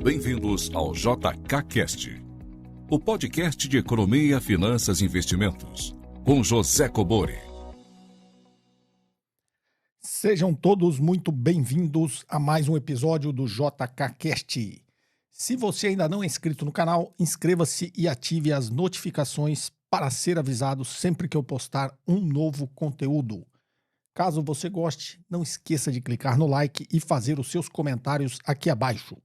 Bem-vindos ao JKCast, o podcast de economia, finanças e investimentos, com José Cobori. Sejam todos muito bem-vindos a mais um episódio do JKCast. Se você ainda não é inscrito no canal, inscreva-se e ative as notificações para ser avisado sempre que eu postar um novo conteúdo. Caso você goste, não esqueça de clicar no like e fazer os seus comentários aqui abaixo.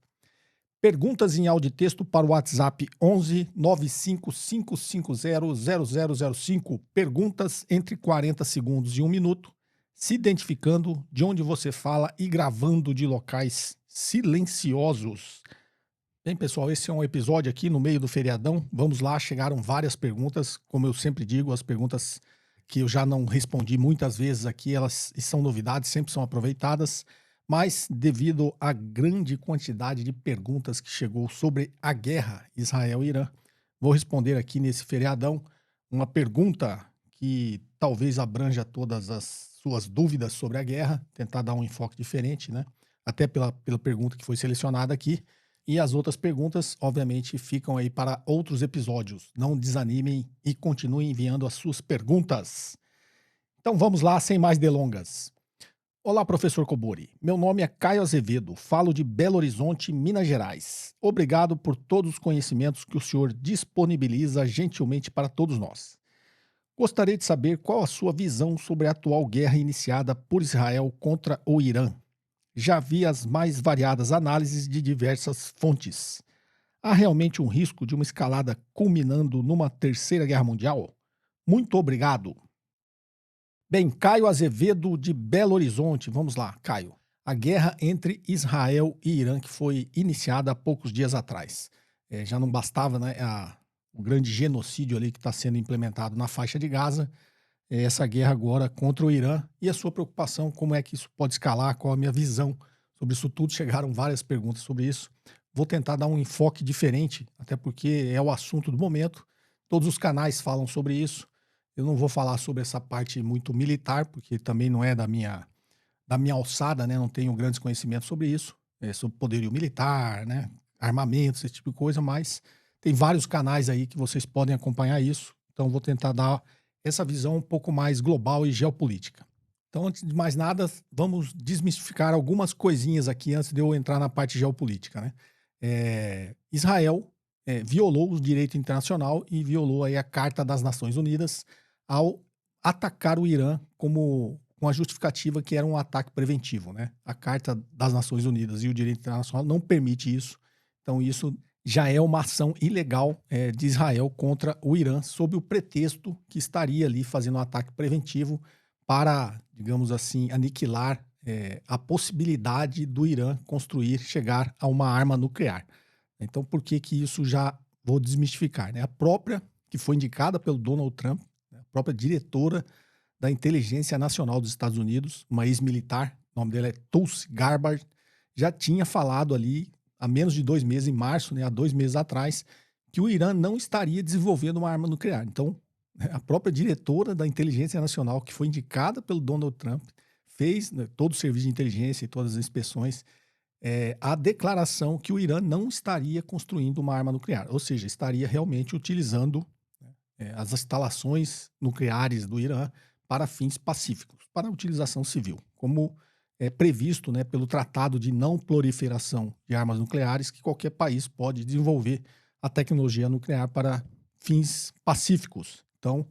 Perguntas em áudio e texto para o WhatsApp 11 95550 0005. Perguntas entre 40 segundos e 1 minuto, se identificando de onde você fala e gravando de locais silenciosos. Bem, pessoal, esse é um episódio aqui no meio do feriadão. Vamos lá, chegaram várias perguntas. Como eu sempre digo, as perguntas que eu já não respondi muitas vezes aqui, elas são novidades, sempre são aproveitadas. Mas, devido à grande quantidade de perguntas que chegou sobre a guerra Israel e Irã, vou responder aqui nesse feriadão uma pergunta que talvez abranja todas as suas dúvidas sobre a guerra, tentar dar um enfoque diferente, né? Até pela pergunta que foi selecionada aqui. E as outras perguntas, obviamente, ficam aí para outros episódios. Não desanimem e continuem enviando as suas perguntas. Então vamos lá, sem mais delongas. Olá, professor Cobori. Meu nome é Caio Azevedo, falo de Belo Horizonte, Minas Gerais. Obrigado por todos os conhecimentos que o senhor disponibiliza gentilmente para todos nós. Gostaria de saber qual a sua visão sobre a atual guerra iniciada por Israel contra o Irã. Já vi as mais variadas análises de diversas fontes. Há realmente um risco de uma escalada culminando numa terceira guerra mundial? Muito obrigado. Bem, Caio Azevedo de Belo Horizonte, vamos lá, Caio. A guerra entre Israel e Irã que foi iniciada há poucos dias atrás. Já não bastava, né, o grande genocídio ali que está sendo implementado na faixa de Gaza, essa guerra agora contra o Irã e a sua preocupação, como é que isso pode escalar, qual a minha visão sobre isso tudo. Chegaram várias perguntas sobre isso. Vou tentar dar um enfoque diferente, até porque é o assunto do momento. Todos os canais falam sobre isso. Eu não vou falar sobre essa parte muito militar, porque também não é da minha alçada, né? Não tenho grandes conhecimentos sobre isso, sobre poderio militar, né? Armamentos, esse tipo de coisa, mas tem vários canais aí que vocês podem acompanhar isso. Então, vou tentar dar essa visão um pouco mais global e geopolítica. Então, antes de mais nada, vamos desmistificar algumas coisinhas aqui antes de eu entrar na parte geopolítica, né? Israel violou o direito internacional e violou aí a Carta das Nações Unidas ao atacar o Irã com a justificativa que era um ataque preventivo, né? A Carta das Nações Unidas e o direito internacional não permite isso. Então, isso já é uma ação ilegal de Israel contra o Irã, sob o pretexto que estaria ali fazendo um ataque preventivo para, digamos assim, aniquilar a possibilidade do Irã chegar a uma arma nuclear. Então, por que isso já vou desmistificar, né? A própria, que foi indicada pelo Donald Trump, a própria diretora da Inteligência Nacional dos Estados Unidos, uma ex-militar, o nome dela é Tulsi Gabbard, já tinha falado ali há menos de 2 meses, em março, né, há 2 meses atrás, que o Irã não estaria desenvolvendo uma arma nuclear. Então, a própria diretora da Inteligência Nacional, que foi indicada pelo Donald Trump, fez, né, todo o serviço de inteligência e todas as inspeções, a declaração que o Irã não estaria construindo uma arma nuclear, ou seja, estaria realmente utilizando as instalações nucleares do Irã para fins pacíficos, para utilização civil, como é previsto, né, pelo Tratado de Não Proliferação de Armas Nucleares, que qualquer país pode desenvolver a tecnologia nuclear para fins pacíficos. Então,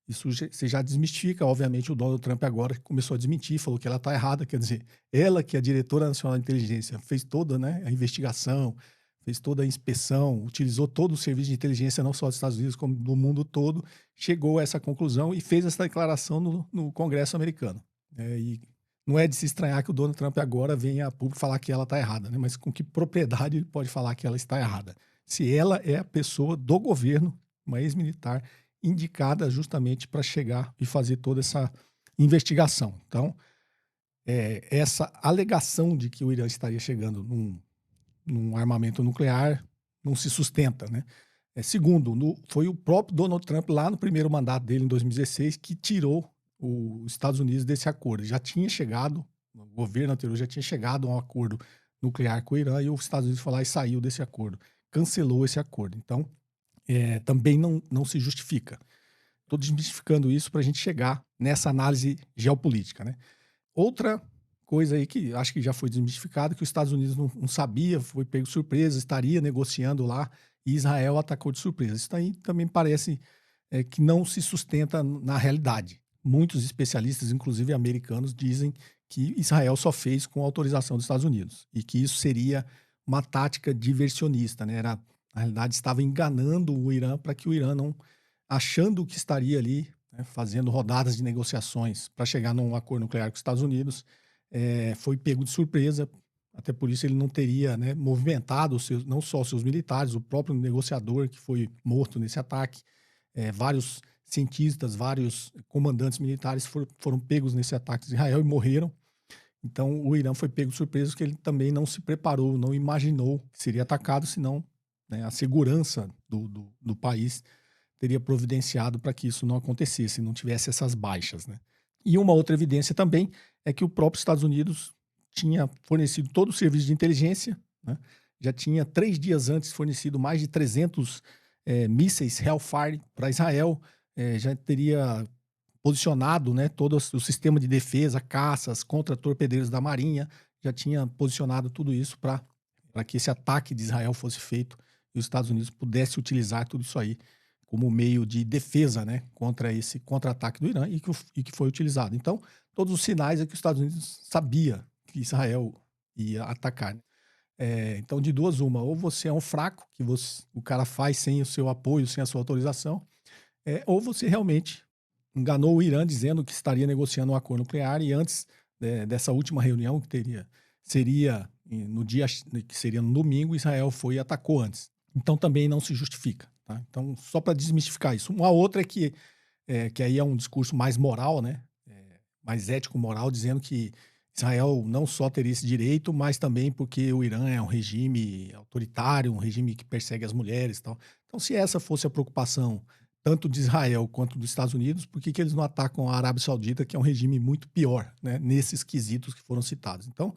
isso você já desmistifica. Obviamente, o Donald Trump agora começou a desmentir, falou que ela está errada, quer dizer, ela que é a diretora nacional de inteligência, fez toda, né, a investigação, fez toda a inspeção, utilizou todo o serviço de inteligência, não só dos Estados Unidos, como do mundo todo, chegou a essa conclusão e fez essa declaração no Congresso americano. E não é de se estranhar que o Donald Trump agora venha a público falar que ela está errada, né? Mas com que propriedade ele pode falar que ela está errada? Se ela é a pessoa do governo, uma ex-militar, indicada justamente para chegar e fazer toda essa investigação. Então, essa alegação de que o Irã estaria chegando num armamento nuclear não se sustenta, né? Segundo, foi o próprio Donald Trump, lá no primeiro mandato dele, em 2016, que tirou os Estados Unidos desse acordo. Já tinha chegado, o governo anterior já tinha chegado a um acordo nuclear com o Irã e os Estados Unidos foi lá e saiu desse acordo, cancelou esse acordo. Então, também não se justifica. Estou desmistificando isso para a gente chegar nessa análise geopolítica, né? Outra coisa aí que acho que já foi desmistificada, que os Estados Unidos não sabia, foi pego de surpresa, estaria negociando lá e Israel atacou de surpresa. Isso aí também parece que não se sustenta na realidade. Muitos especialistas, inclusive americanos, dizem que Israel só fez com autorização dos Estados Unidos e que isso seria uma tática diversionista, né? Na realidade, estava enganando o Irã para que o Irã não, achando que estaria ali, né, fazendo rodadas de negociações para chegar num acordo nuclear com os Estados Unidos, foi pego de surpresa. Até por isso ele não teria, né, movimentado não só os seus militares, o próprio negociador que foi morto nesse ataque, vários cientistas, vários comandantes militares foram pegos nesse ataque de Israel e morreram. Então o Irã foi pego de surpresa porque ele também não se preparou, não imaginou que seria atacado, senão, né, a segurança do país teria providenciado para que isso não acontecesse, não tivesse essas baixas, né? E uma outra evidência também é que o próprio Estados Unidos tinha fornecido todo o serviço de inteligência, né? Já tinha 3 dias antes fornecido mais de 300 mísseis Hellfire para Israel, já teria posicionado, né, todo o sistema de defesa, caças, contra-torpedeiros da Marinha, já tinha posicionado tudo isso para que esse ataque de Israel fosse feito e os Estados Unidos pudessem utilizar tudo isso aí como meio de defesa, né, contra esse contra-ataque do Irã e que foi utilizado. Então, todos os sinais é que os Estados Unidos sabia que Israel ia atacar, né? Então, de duas uma, ou você é um fraco, que o cara faz sem o seu apoio, sem a sua autorização, ou você realmente enganou o Irã dizendo que estaria negociando um acordo nuclear e antes dessa última reunião que seria no dia que seria no domingo, Israel foi e atacou antes. Então também não se justifica, tá? Então, só para desmistificar isso. Uma outra é que aí é um discurso mais moral, né? Mais ético-moral, dizendo que Israel não só teria esse direito, mas também porque o Irã é um regime autoritário, um regime que persegue as mulheres e tal. Então, se essa fosse a preocupação tanto de Israel quanto dos Estados Unidos, por que eles não atacam a Arábia Saudita, que é um regime muito pior, né, nesses quesitos que foram citados? Então,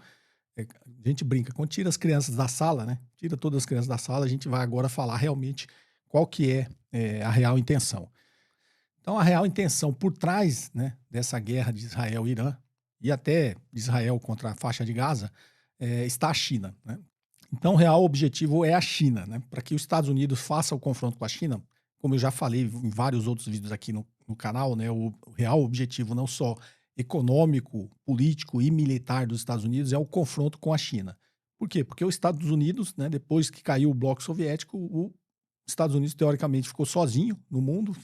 a gente brinca, quando tira as crianças da sala, né, tira todas as crianças da sala, a gente vai agora falar realmente qual que é a real intenção. Então, a real intenção por trás, né, dessa guerra de Israel e Irã, e até de Israel contra a faixa de Gaza, está a China, né? Então, o real objetivo é a China, né? Para que os Estados Unidos façam o confronto com a China, como eu já falei em vários outros vídeos aqui no canal, né? O real objetivo não só econômico, político e militar dos Estados Unidos é o confronto com a China. Por quê? Porque os Estados Unidos, né, depois que caiu o bloco soviético, os Estados Unidos teoricamente ficou sozinho no mundo,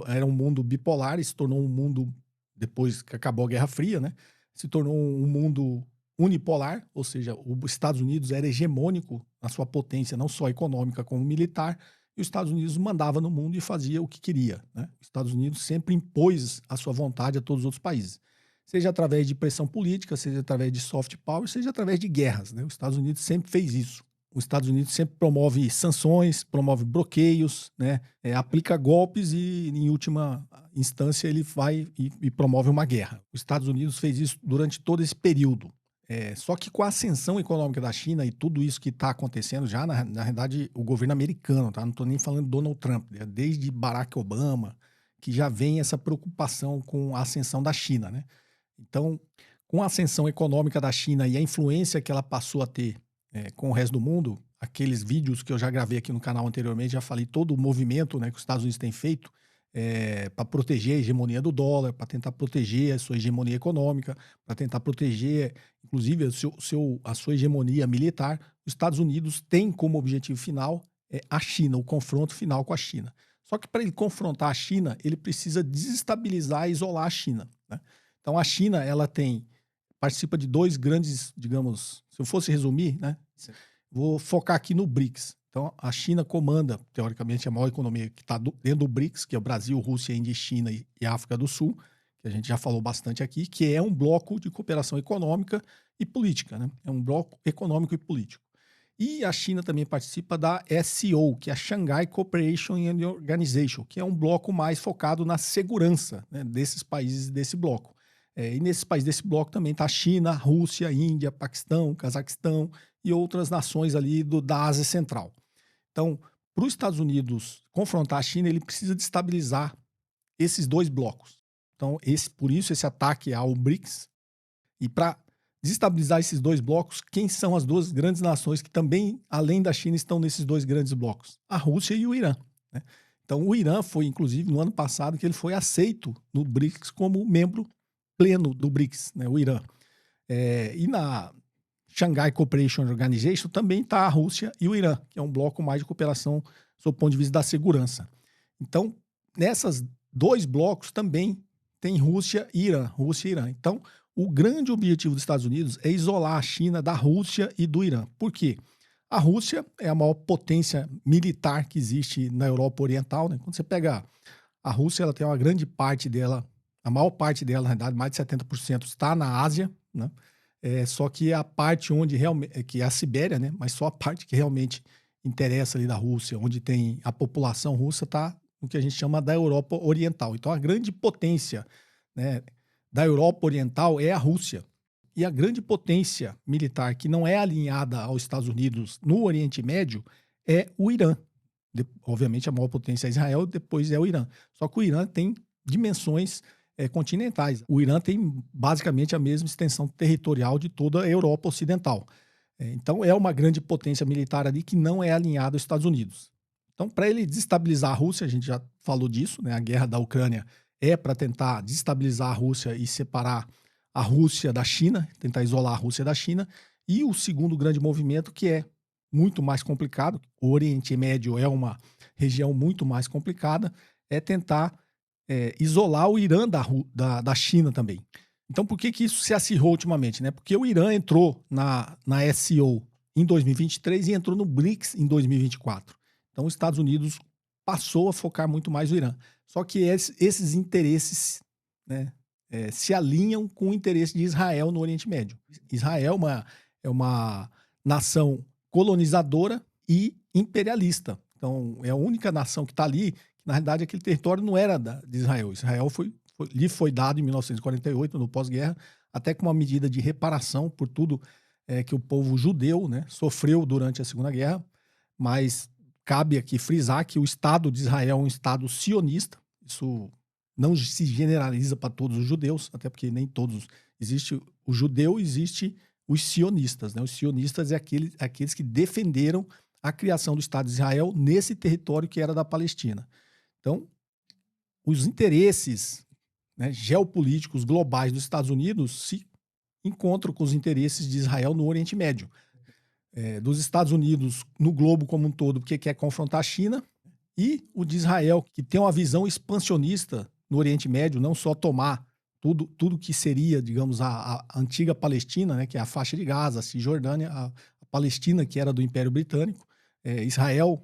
era um mundo bipolar e se tornou um mundo, depois que acabou a Guerra Fria, né, se tornou um mundo unipolar, ou seja, os Estados Unidos era hegemônico na sua potência, não só econômica como militar, e os Estados Unidos mandava no mundo e fazia o que queria, né? Os Estados Unidos sempre impôs a sua vontade a todos os outros países, seja através de pressão política, seja através de soft power, seja através de guerras, né? Os Estados Unidos sempre fez isso. Os Estados Unidos sempre promove sanções, promove bloqueios, né? Aplica golpes e, em última instância, ele vai e promove uma guerra. Os Estados Unidos fez isso durante todo esse período. Só que com a ascensão econômica da China e tudo isso que está acontecendo já, na realidade, o governo americano, tá? Não estou nem falando de Donald Trump, né? Desde Barack Obama, que já vem essa preocupação com a ascensão da China, né? Então, com a ascensão econômica da China e a influência que ela passou a ter com o resto do mundo, aqueles vídeos que eu já gravei aqui no canal anteriormente, já falei todo o movimento, né, que os Estados Unidos têm feito para proteger a hegemonia do dólar, para tentar proteger a sua hegemonia econômica, para tentar proteger, inclusive, a sua hegemonia militar. Os Estados Unidos têm como objetivo final a China, o confronto final com a China. Só que para ele confrontar a China, ele precisa desestabilizar e isolar a China, né? Então a China, ela participa de 2 grandes, digamos, se eu fosse resumir, né? Vou focar aqui no BRICS. Então, a China comanda, teoricamente, a maior economia que está dentro do BRICS, que é o Brasil, Rússia, Índia, China e África do Sul, que a gente já falou bastante aqui, que é um bloco de cooperação econômica e política, né? É um bloco econômico e político. E a China também participa da SCO, que é a Shanghai Cooperation and Organization, que é um bloco mais focado na segurança, né, desses países desse bloco. E nesses países desse bloco também está a China, Rússia, Índia, Paquistão, Cazaquistão e outras nações ali da Ásia Central. Então, para os Estados Unidos confrontar a China, ele precisa destabilizar esses dois blocos. Então, por isso esse ataque ao BRICS. E para desestabilizar esses dois blocos, quem são as duas grandes nações que também, além da China, estão nesses dois grandes blocos? A Rússia e o Irã, né? Então, o Irã foi, inclusive, no ano passado, que ele foi aceito no BRICS como membro pleno do BRICS, né, o Irã. E na Shanghai Cooperation Organization também está a Rússia e o Irã, que é um bloco mais de cooperação sob o ponto de vista da segurança. Então, nessas dois blocos também tem Rússia e Irã. Então, o grande objetivo dos Estados Unidos é isolar a China da Rússia e do Irã. Por quê? A Rússia é a maior potência militar que existe na Europa Oriental, né? Quando você pega a Rússia, ela tem uma grande parte dela, a maior parte dela, na verdade, mais de 70% está na Ásia, né? Só que a parte onde realmente, que é a Sibéria, né? Mas só a parte que realmente interessa ali da Rússia, onde tem a população russa, está o que a gente chama da Europa Oriental. Então, a grande potência, né, da Europa Oriental é a Rússia. E a grande potência militar que não é alinhada aos Estados Unidos no Oriente Médio é o Irã. Obviamente, a maior potência é Israel, depois é o Irã. Só que o Irã tem dimensões continentais. O Irã tem basicamente a mesma extensão territorial de toda a Europa Ocidental. Então, é uma grande potência militar ali que não é alinhada aos Estados Unidos. Então, para ele desestabilizar a Rússia, a gente já falou disso, né? A guerra da Ucrânia é para tentar desestabilizar a Rússia e separar a Rússia da China, tentar isolar a Rússia da China. E o segundo grande movimento, que é muito mais complicado, o Oriente Médio é uma região muito mais complicada, é tentar isolar o Irã da China também. Então, por que isso se acirrou ultimamente, né? Porque o Irã entrou na SCO em 2023 e entrou no BRICS em 2024. Então, os Estados Unidos passou a focar muito mais no Irã. Só que esses interesses, né, se alinham com o interesse de Israel no Oriente Médio. Israel é uma nação colonizadora e imperialista. Então, é a única nação que está ali, que na realidade aquele território não era de Israel. Israel lhe foi dado em 1948, no pós-guerra, até com uma medida de reparação por tudo que o povo judeu, né, sofreu durante a Segunda Guerra, mas cabe aqui frisar que o Estado de Israel é um Estado sionista. Isso não se generaliza para todos os judeus, até porque nem todos. Existe o judeu, existe os sionistas, né? Os sionistas é aqueles que defenderam a criação do Estado de Israel nesse território que era da Palestina. Então, os interesses, né, geopolíticos globais dos Estados Unidos se encontram com os interesses de Israel no Oriente Médio. Dos Estados Unidos no globo como um todo, porque quer confrontar a China, e o de Israel, que tem uma visão expansionista no Oriente Médio, não só tomar tudo que seria, digamos, a antiga Palestina, né, que é a faixa de Gaza, a Cisjordânia, a Palestina, que era do Império Britânico. Israel,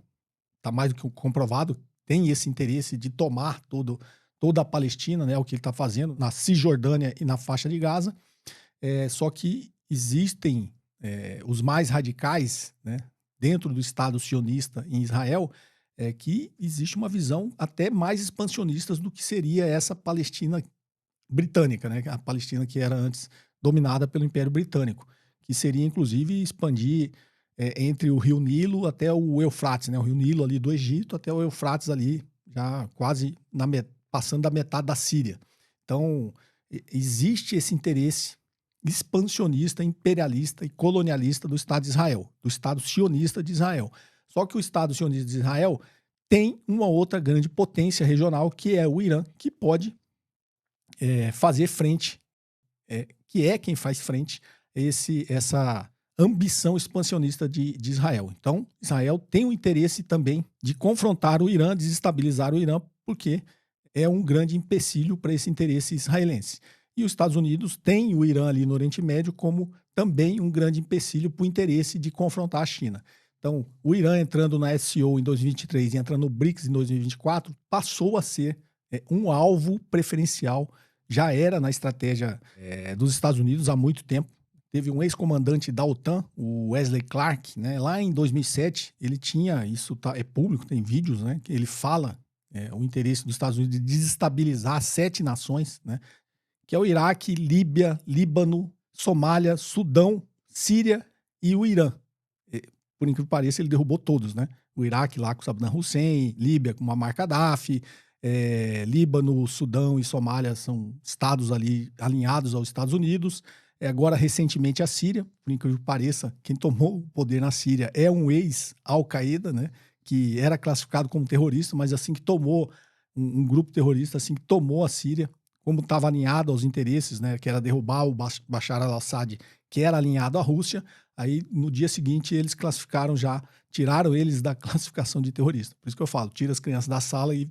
está mais do que comprovado, tem esse interesse de tomar toda a Palestina, né, o que ele está fazendo na Cisjordânia e na faixa de Gaza. Só que existem os mais radicais, né, dentro do Estado sionista em Israel, que existe uma visão até mais expansionista do que seria essa Palestina britânica, né, a Palestina que era antes dominada pelo Império Britânico, que seria inclusive expandir entre o Rio Nilo até o Eufrates, né, o Rio Nilo ali do Egito até o Eufrates ali, já quase passando da metade da Síria. Então, existe esse interesse expansionista, imperialista e colonialista do Estado de Israel, do Estado sionista de Israel. Só que o Estado sionista de Israel tem uma outra grande potência regional, que é o Irã, que pode fazer frente, que é quem faz frente a essa ambição expansionista de Israel. Então, Israel tem o interesse também de confrontar o Irã, desestabilizar o Irã, porque é um grande empecilho para esse interesse israelense. E os Estados Unidos têm o Irã ali no Oriente Médio como também um grande empecilho para o interesse de confrontar a China. Então, o Irã entrando na SCO em 2023 e entrando no BRICS em 2024 passou a ser um alvo preferencial, já era na estratégia dos Estados Unidos há muito tempo. Teve um ex-comandante da OTAN, o Wesley Clark, né, lá em 2007, ele tinha, isso é público, tem vídeos, né, que ele fala o interesse dos Estados Unidos de desestabilizar 7 nações, né, que é o Iraque, Líbia, Líbano, Somália, Sudão, Síria e o Irã. Por incrível que pareça, ele derrubou todos, né? O Iraque lá com Saddam Hussein, Líbia com Muammar Gaddafi, Líbano, Sudão e Somália são estados ali alinhados aos Estados Unidos. Agora, recentemente, a Síria, por incrível que pareça, quem tomou o poder na Síria é um ex-Al-Qaeda, né? Que era classificado como terrorista, mas assim que tomou um grupo terrorista, assim que tomou a Síria, como estava alinhado aos interesses, né? Que era derrubar o Bashar al-Assad, que era alinhado à Rússia. Aí, no dia seguinte, eles classificaram já, tiraram eles da classificação de terrorista. Por isso que eu falo, tira as crianças da sala e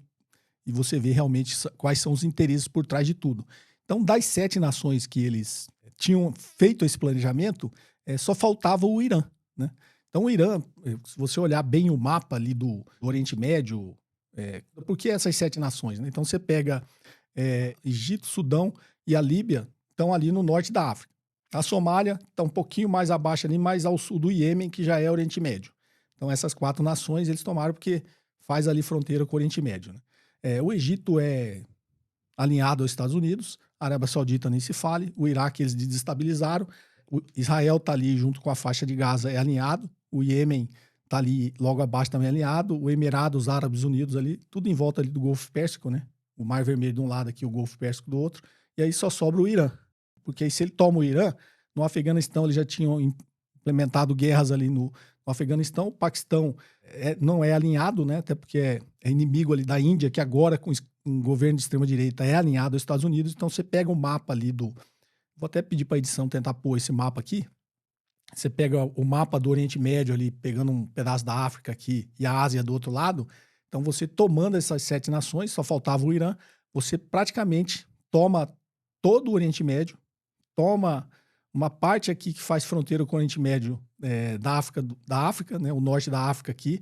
você vê realmente quais são os interesses por trás de tudo. Então, das 7 nações que eles tinham feito esse planejamento, só faltava o Irã, né? Então, o Irã, se você olhar bem o mapa ali do Oriente Médio, por que essas 7 nações, né? Então, você pega Egito, Sudão e a Líbia, estão ali no norte da África. A Somália está um pouquinho mais abaixo ali, mais ao sul do Iêmen, que já é Oriente Médio. Então, essas 4 nações eles tomaram porque faz ali fronteira com o Oriente Médio, né? O Egito é alinhado aos Estados Unidos, a Arábia Saudita nem se fale, o Iraque eles desestabilizaram, o Israel está ali junto com a faixa de Gaza, é alinhado, o Iêmen está ali logo abaixo também alinhado, o Emirados Árabes Unidos ali, tudo em volta ali do Golfo Pérsico, né? O Mar Vermelho de um lado aqui, o Golfo Pérsico do outro, e aí só sobra o Irã. Porque aí se ele toma o Irã, no Afeganistão eles já tinham implementado guerras ali no Afeganistão, o Paquistão não é alinhado, né? Até porque é inimigo ali da Índia, que agora com um governo de extrema-direita é alinhado aos Estados Unidos, então você pega um mapa ali do... Vou até pedir para a edição tentar pôr esse mapa aqui. Você pega o mapa do Oriente Médio ali, pegando um pedaço da África aqui e a Ásia do outro lado, então você tomando essas 7 nações, só faltava o Irã, você praticamente toma todo o Oriente Médio, toma uma parte aqui que faz fronteira com o Oriente Médio da África, né, o norte da África aqui,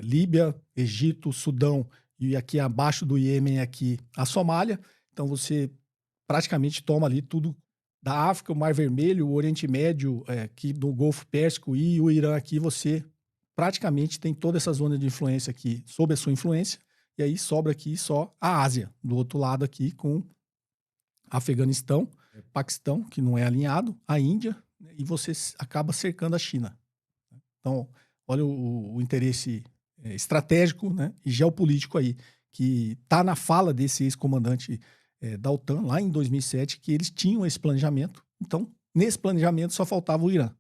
Líbia, Egito, Sudão e aqui abaixo do Iêmen aqui a Somália. Então você praticamente toma ali tudo da África, o Mar Vermelho, o Oriente Médio, aqui do Golfo Pérsico e o Irã aqui, você praticamente tem toda essa zona de influência aqui sob a sua influência, e aí sobra aqui só a Ásia, do outro lado aqui com Afeganistão, Paquistão, que não é alinhado, a Índia, e você acaba cercando a China. Então, olha o interesse estratégico, né, e geopolítico aí, que está na fala desse ex-comandante da OTAN, lá em 2007, que eles tinham esse planejamento. Então, nesse planejamento só faltava o Irã.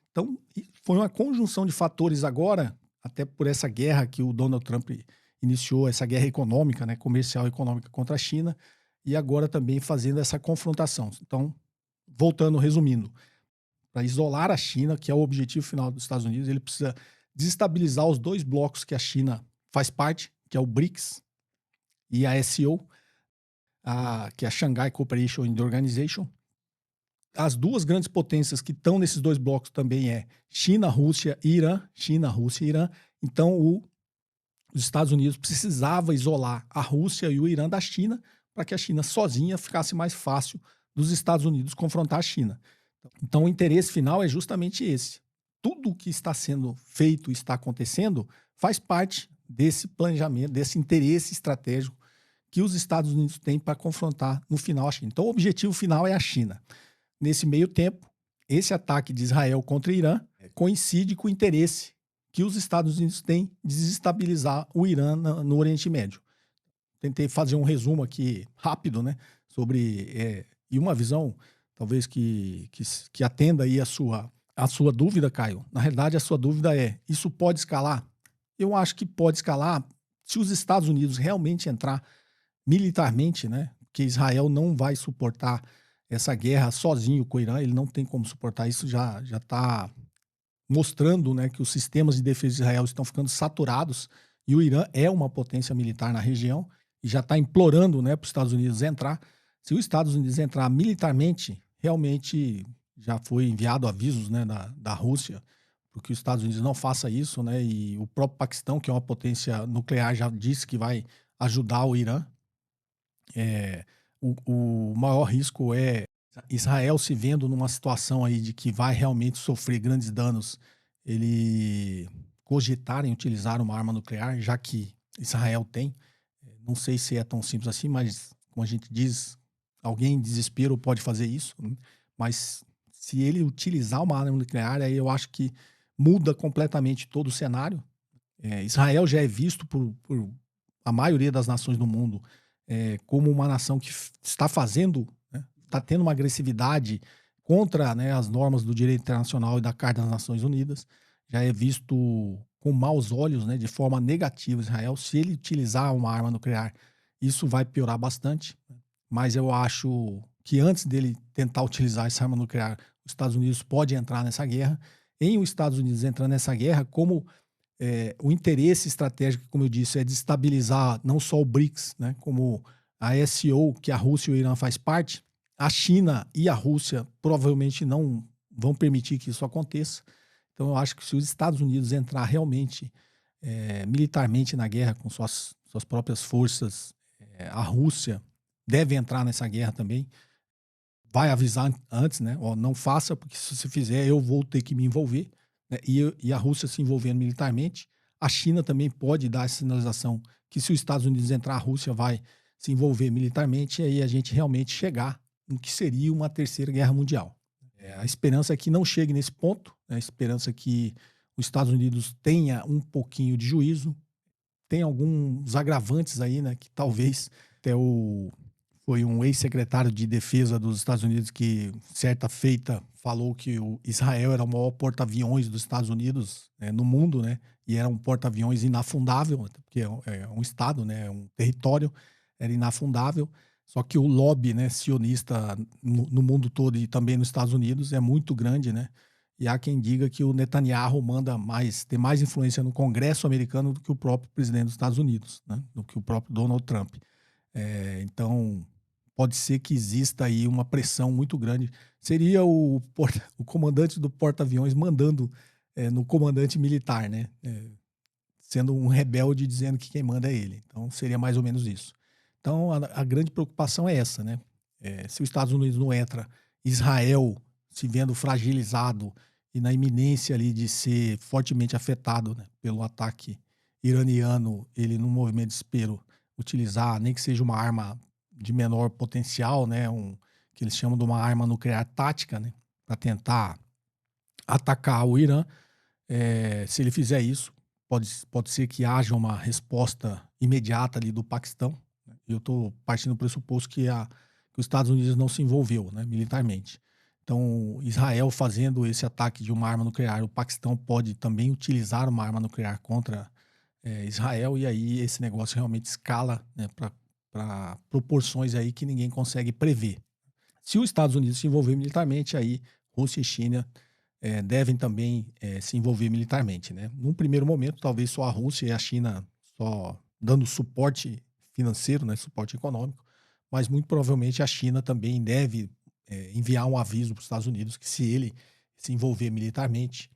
Então, foi uma conjunção de fatores agora, até por essa guerra que o Donald Trump iniciou, essa guerra econômica, né, comercial e econômica contra a China, e agora também fazendo essa confrontação. Então, voltando, resumindo, para isolar a China, que é o objetivo final dos Estados Unidos, ele precisa desestabilizar os 2 blocos que a China faz parte, que é o BRICS e a SCO, que é a Shanghai Cooperation and Organization. As 2 grandes potências que estão nesses 2 blocos também é China, Rússia e Irã. China, Rússia e Irã. Então, os Estados Unidos precisava isolar a Rússia e o Irã da China para que a China sozinha ficasse mais fácil dos Estados Unidos confrontar a China. Então, o interesse final é justamente esse. Tudo o que está sendo feito e está acontecendo faz parte desse planejamento, desse interesse estratégico que os Estados Unidos têm para confrontar no final a China. Então, o objetivo final é a China. Nesse meio tempo, esse ataque de Israel contra o Irã coincide com o interesse que os Estados Unidos têm de desestabilizar o Irã no Oriente Médio. Tentei fazer um resumo aqui rápido, né, sobre e uma visão talvez que atenda aí a sua dúvida, Caio. Na realidade, a sua dúvida é: isso pode escalar? Eu acho que pode escalar se os Estados Unidos realmente entrar militarmente, né? Porque Israel não vai suportar essa guerra sozinho com o Irã, ele não tem como suportar isso, já está mostrando, né, que os sistemas de defesa de Israel estão ficando saturados e o Irã é uma potência militar na região e já está implorando, né, para os Estados Unidos entrar. Se os Estados Unidos entrar militarmente, realmente já foi enviado avisos, né, da Rússia para que os Estados Unidos não faça isso, né, e o próprio Paquistão, que é uma potência nuclear, já disse que vai ajudar o Irã. O maior risco é Israel se vendo numa situação aí de que vai realmente sofrer grandes danos, ele cogitarem utilizar uma arma nuclear, já que Israel tem. Não sei se é tão simples assim, mas como a gente diz, Alguém em desespero pode fazer isso, né? Mas se ele utilizar uma arma nuclear, aí eu acho que muda completamente todo o cenário. Israel já é visto por a maioria das nações do mundo como uma nação que está fazendo, né, está tendo uma agressividade contra, né, as normas do direito internacional e da Carta das Nações Unidas. Já é visto com maus olhos, né, de forma negativa Israel. Se ele utilizar uma arma nuclear, isso vai piorar bastante. Mas eu acho que antes dele tentar utilizar essa arma nuclear, os Estados Unidos pode entrar nessa guerra. Em os Estados Unidos entrando nessa guerra, como o interesse estratégico, como eu disse, é de estabilizar não só o BRICS, né, como a SCO, que a Rússia e o Irã faz parte, a China e a Rússia provavelmente não vão permitir que isso aconteça. Então eu acho que se os Estados Unidos entrar realmente militarmente na guerra com suas próprias forças, a Rússia deve entrar nessa guerra também. Vai avisar antes, né? Ó, não faça, porque se você fizer, eu vou ter que me envolver. Né? E a Rússia se envolvendo militarmente. A China também pode dar essa sinalização que se os Estados Unidos entrar, a Rússia vai se envolver militarmente, e aí a gente realmente chegar no que seria uma terceira guerra mundial. A esperança é que não chegue nesse ponto, né? A esperança é que os Estados Unidos tenha um pouquinho de juízo. Tem alguns agravantes aí, né? Que talvez até foi um ex-secretário de defesa dos Estados Unidos que, certa feita, falou que o Israel era o maior porta-aviões dos Estados Unidos, né, no mundo, né? E era um porta-aviões inafundável, porque é um estado, né? É um território, era inafundável. Só que o lobby, né, sionista no mundo todo e também nos Estados Unidos é muito grande, né? E há quem diga que o Netanyahu tem mais influência no Congresso americano do que o próprio presidente dos Estados Unidos, né? Do que o próprio Donald Trump. Então, pode ser que exista aí uma pressão muito grande. Seria o comandante do porta-aviões mandando no comandante militar, né? Sendo um rebelde dizendo que quem manda é ele. Então, seria mais ou menos isso. Então, a grande preocupação é essa, né? Se os Estados Unidos não entra, Israel se vendo fragilizado e na iminência ali de ser fortemente afetado, né, pelo ataque iraniano, ele num movimento de desespero utilizar, nem que seja uma arma de menor potencial, né, que eles chamam de uma arma nuclear tática, né, para tentar atacar o Irã. Se ele fizer isso, pode ser que haja uma resposta imediata ali do Paquistão. Eu estou partindo do pressuposto que os Estados Unidos não se envolveu, né, militarmente. Então, Israel fazendo esse ataque de uma arma nuclear, o Paquistão pode também utilizar uma arma nuclear contra Israel, e aí esse negócio realmente escala, né, para proporções aí que ninguém consegue prever. Se os Estados Unidos se envolver militarmente, aí Rússia e China devem também se envolver militarmente, né? Num primeiro momento, talvez só a Rússia e a China só dando suporte financeiro, né, suporte econômico, mas muito provavelmente a China também deve enviar um aviso para os Estados Unidos que se ele se envolver militarmente,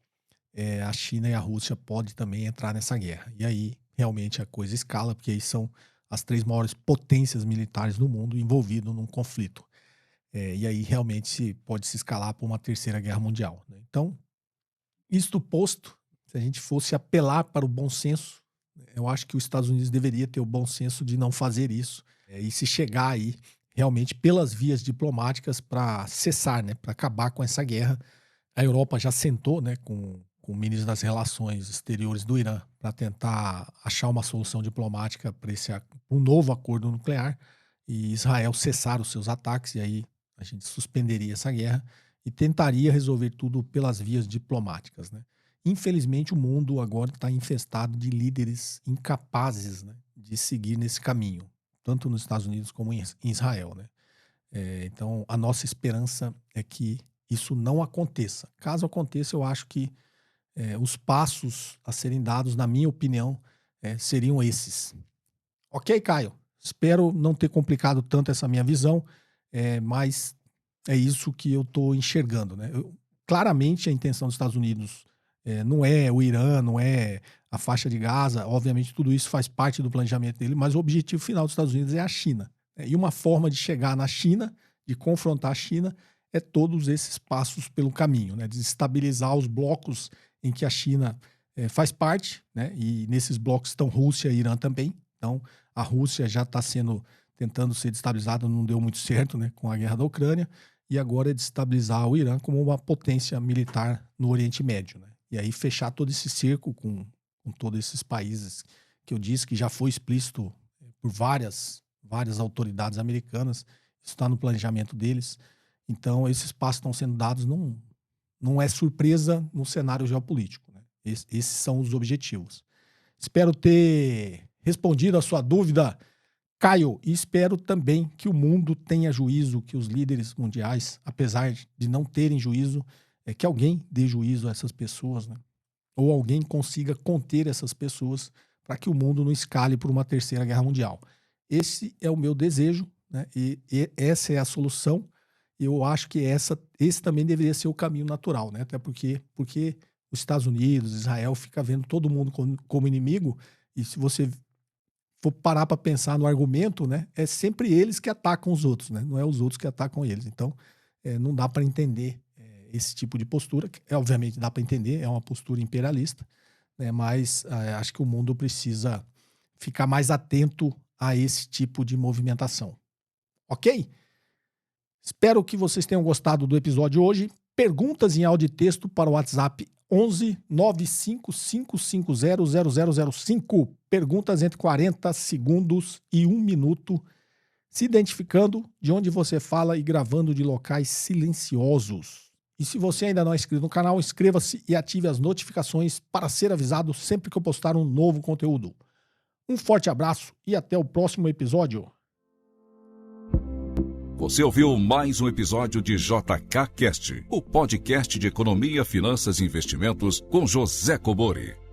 a China e a Rússia podem também entrar nessa guerra. E aí realmente a coisa escala, porque aí são as 3 maiores potências militares do mundo envolvidas num conflito. E aí realmente pode se escalar para uma terceira guerra mundial, né? Então, isto posto, se a gente fosse apelar para o bom senso, eu acho que os Estados Unidos deveria ter o bom senso de não fazer isso, e se chegar aí realmente pelas vias diplomáticas para cessar, né, para acabar com essa guerra. A Europa já sentou, né, com o ministro das Relações Exteriores do Irã para tentar achar uma solução diplomática para um novo acordo nuclear, e Israel cessar os seus ataques, e aí a gente suspenderia essa guerra e tentaria resolver tudo pelas vias diplomáticas, né? Infelizmente, o mundo agora está infestado de líderes incapazes, né, de seguir nesse caminho, tanto nos Estados Unidos como em Israel, né? Então, a nossa esperança é que isso não aconteça. Caso aconteça, eu acho que os passos a serem dados, na minha opinião, seriam esses. Ok, Caio? Espero não ter complicado tanto essa minha visão, mas é isso que eu estou enxergando, né? Claramente, a intenção dos Estados Unidos não é o Irã, não é a faixa de Gaza. Obviamente, tudo isso faz parte do planejamento dele, mas o objetivo final dos Estados Unidos é a China. E uma forma de chegar na China, de confrontar a China, é todos esses passos pelo caminho, né? Desestabilizar os blocos em que a China faz parte, né? E nesses blocos estão Rússia e Irã também. Então, a Rússia já está sendo tentando ser destabilizado, não deu muito certo, né, com a guerra da Ucrânia, e agora é destabilizar o Irã como uma potência militar no Oriente Médio, né? E aí fechar todo esse cerco com todos esses países que eu disse que já foi explícito por várias autoridades americanas, isso está no planejamento deles. Então, esses passos estão sendo dados, não é surpresa no cenário geopolítico, né? Esses são os objetivos. Espero ter respondido a sua dúvida, Caio, e espero também que o mundo tenha juízo, que os líderes mundiais, apesar de não terem juízo, que alguém dê juízo a essas pessoas, né? Ou alguém consiga conter essas pessoas para que o mundo não escale por uma terceira guerra mundial. Esse é o meu desejo, né? E essa é a solução. Eu acho que esse também deveria ser o caminho natural, né? Até porque os Estados Unidos, Israel, fica vendo todo mundo como inimigo, e se você for parar para pensar no argumento, né, é sempre eles que atacam os outros, né? Não é os outros que atacam eles. Então, não dá para entender esse tipo de postura, que obviamente dá para entender, é uma postura imperialista, né? Mas acho que o mundo precisa ficar mais atento a esse tipo de movimentação. Ok? Espero que vocês tenham gostado do episódio hoje. Perguntas em áudio e texto para o WhatsApp 11 95550 0005. Perguntas entre 40 segundos e 1 minuto, se identificando de onde você fala e gravando de locais silenciosos. E se você ainda não é inscrito no canal, inscreva-se e ative as notificações para ser avisado sempre que eu postar um novo conteúdo. Um forte abraço e até o próximo episódio. Você ouviu mais um episódio de JK Cast, o podcast de economia, finanças e investimentos com José Cobori.